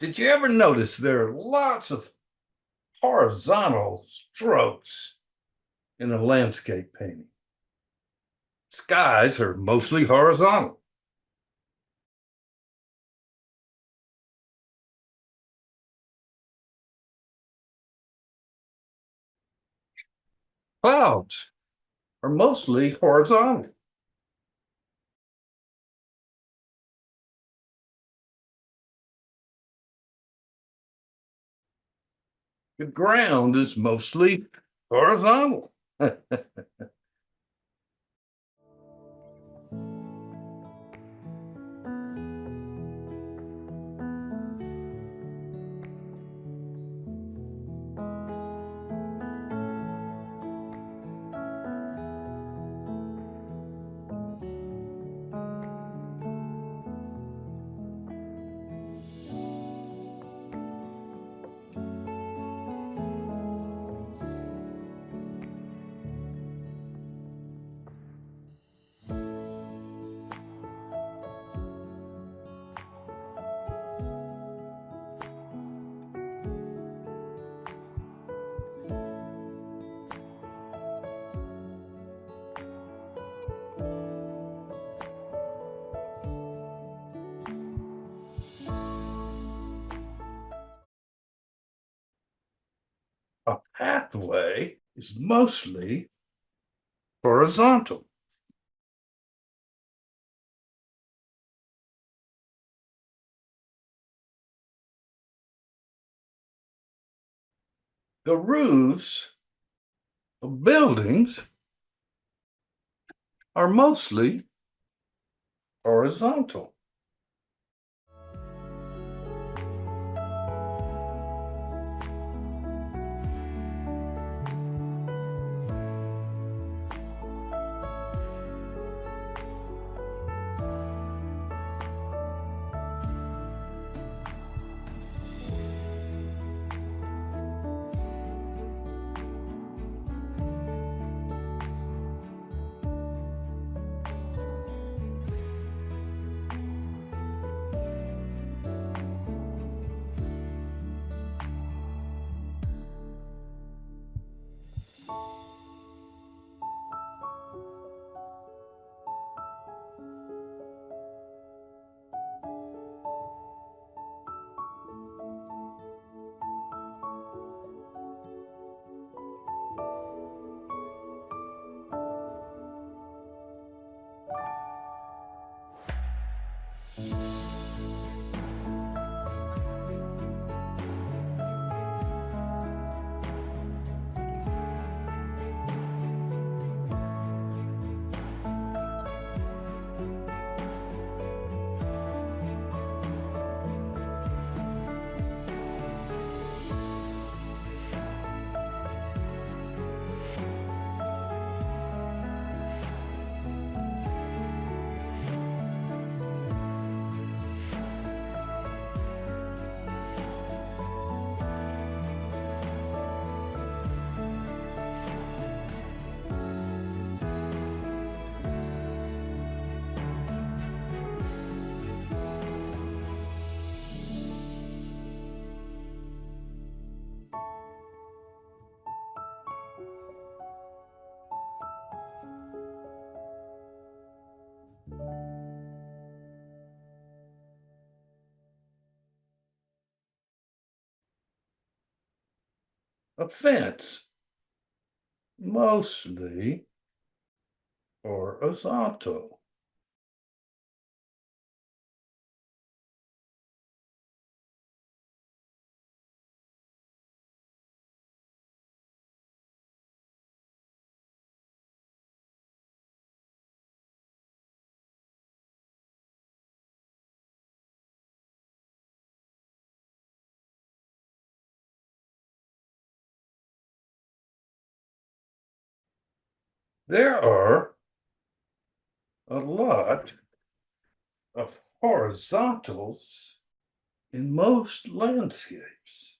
Did you ever notice there are lots of horizontal strokes in a landscape painting? Skies are mostly horizontal. Clouds are mostly horizontal. The ground is mostly horizontal. A pathway is mostly horizontal. The roofs of buildings are mostly horizontal. A fence, mostly horizontal. There are a lot of horizontals in most landscapes.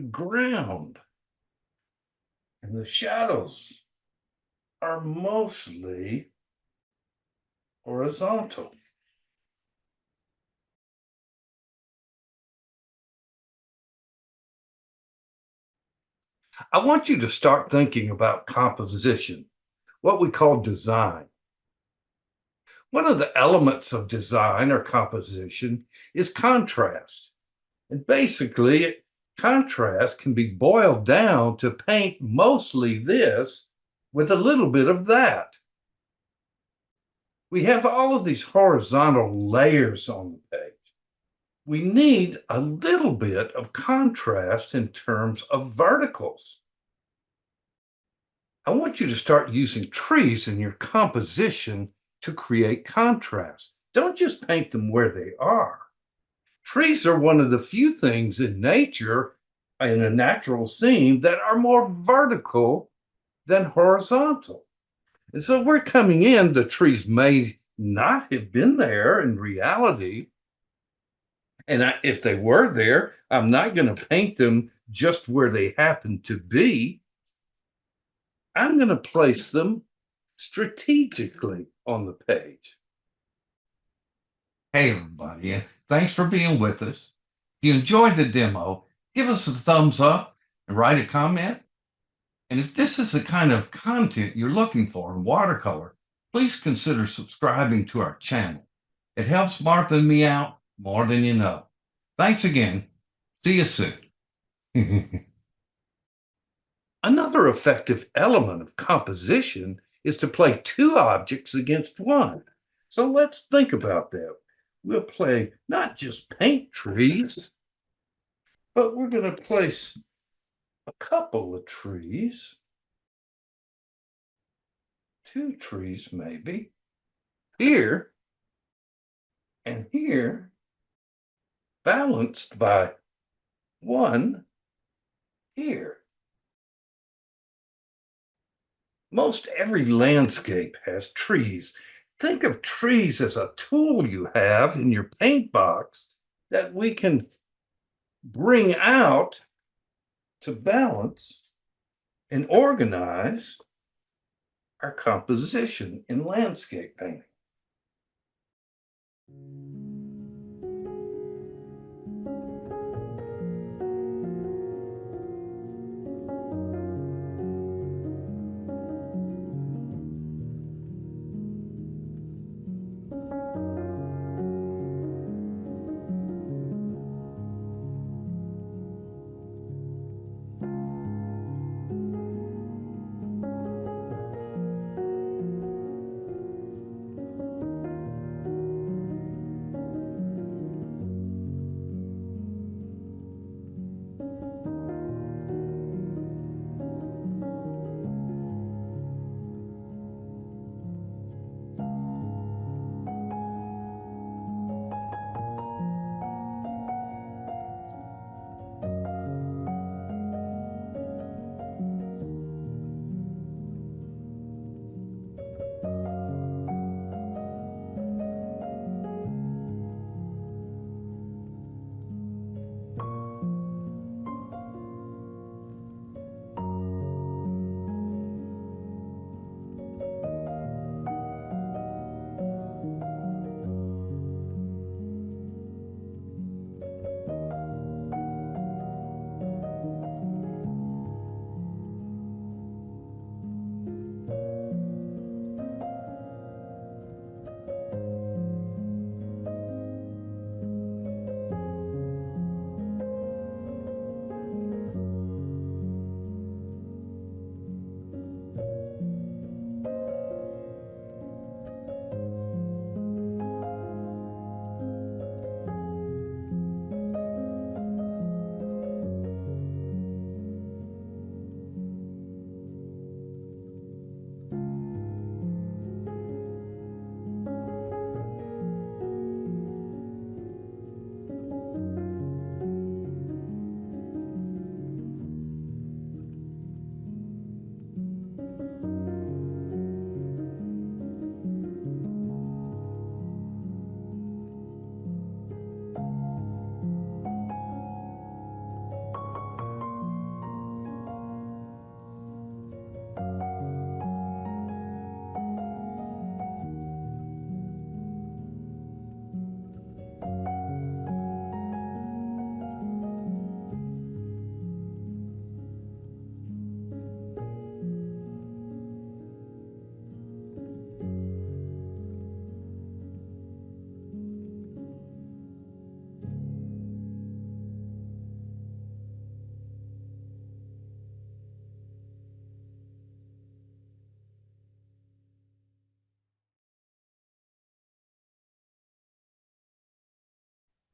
the ground and the shadows are mostly horizontal. I want you to start thinking about composition, what we call design. One of the elements of design or composition is contrast. And basically, contrast can be boiled down to paint mostly this with a little bit of that. We have all of these horizontal layers on the page. We need a little bit of contrast in terms of verticals. I want you to start using trees in your composition to create contrast. Don't just paint them where they are. Trees are one of the few things in nature, in a natural scene, that are more vertical than horizontal. And so we're coming in, the trees may not have been there in reality. And if they were there, I'm not going to paint them just where they happen to be. I'm going to place them strategically on the page. Hey, everybody, and thanks for being with us. If you enjoyed the demo, give us a thumbs up and write a comment. And if this is the kind of content you're looking for in watercolor, please consider subscribing to our channel. It helps Martha and me out more than you know. Thanks again. See you soon. Another effective element of composition is to play two objects against one. So let's think about that. We'll play not just paint trees, but we're going to place a couple of trees, two trees maybe, here and here, balanced by one here. Most every landscape has trees. Think of trees as a tool you have in your paint box that we can bring out to balance and organize our composition in landscape painting.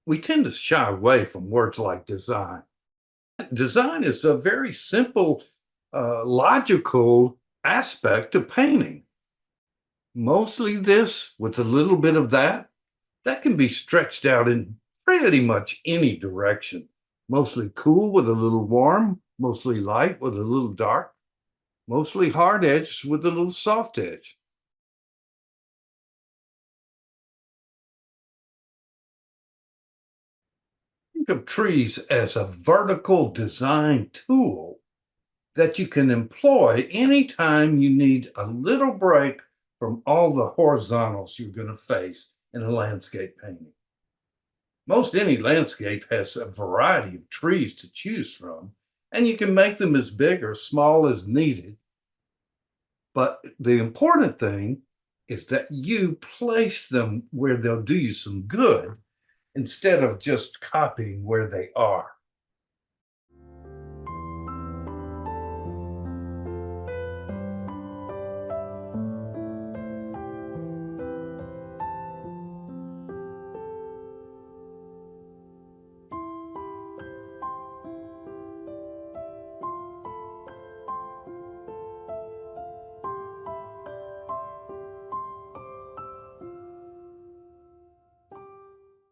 We tend to shy away from words like design. Design is a very simple, logical aspect of painting. Mostly this with a little bit of that, that can be stretched out in pretty much any direction. Mostly cool with a little warm, mostly light with a little dark, mostly hard edge with a little soft edge. Think of trees as a vertical design tool that you can employ anytime you need a little break from all the horizontals you're going to face in a landscape painting. Most any landscape has a variety of trees to choose from, and you can make them as big or small as needed. But the important thing is that you place them where they'll do you some good instead of just copying where they are.